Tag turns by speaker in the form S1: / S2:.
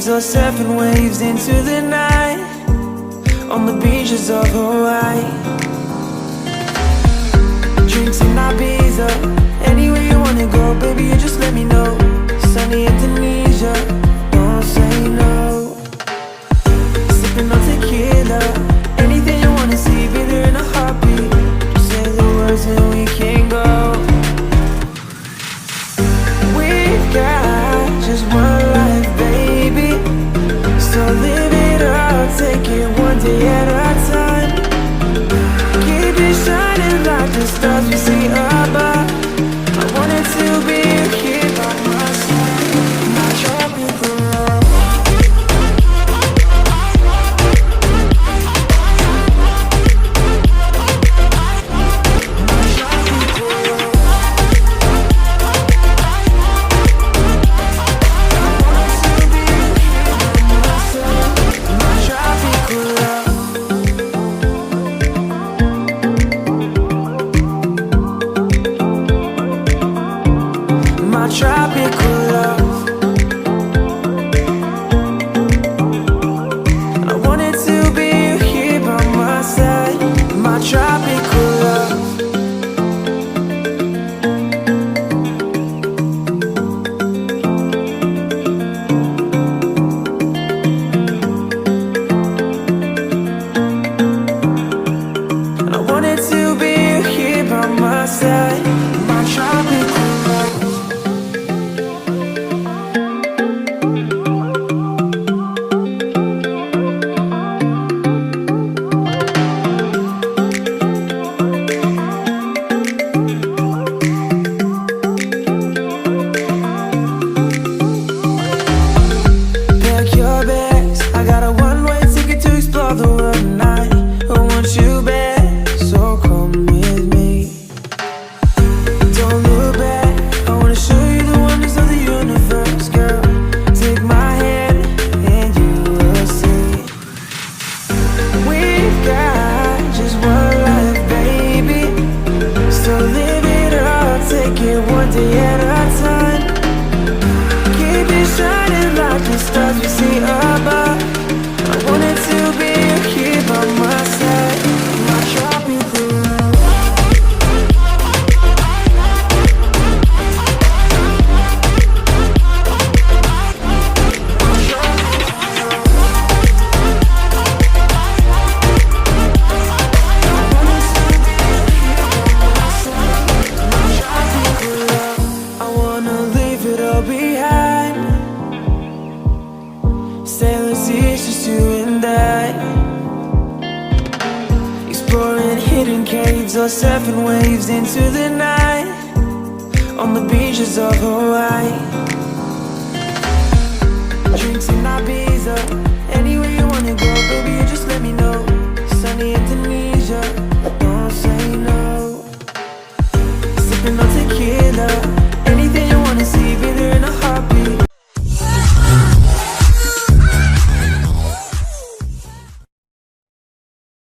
S1: Or surfing waves into the night on the beaches of Hawaii. Drinks in Ibiza, anywhere you wanna go, baby, you just let me know. Sunny Indonesia, don't say no. Sipping on tequila, anything you wanna see, be there in a heartbeat. Just say the words and we can go. We've got just one life, baby, so live it up, take it one day at a time. Keep it shining like the stars we see above. I wanted to be here by my side, my tropical love. Tropical love. I wanted to be here by my side, my tropical love. I wanted to be here by my side, my tropical love. One day at a time. Keep it shining like the stars we see above. I wanted to be here by my side, my tropical love. Behind sailor seas, just you and I, exploring hidden caves or surfing waves into the night on the beaches of Hawaii. Drinks in Ibiza, anywhere you wanna go, baby, you just let me know.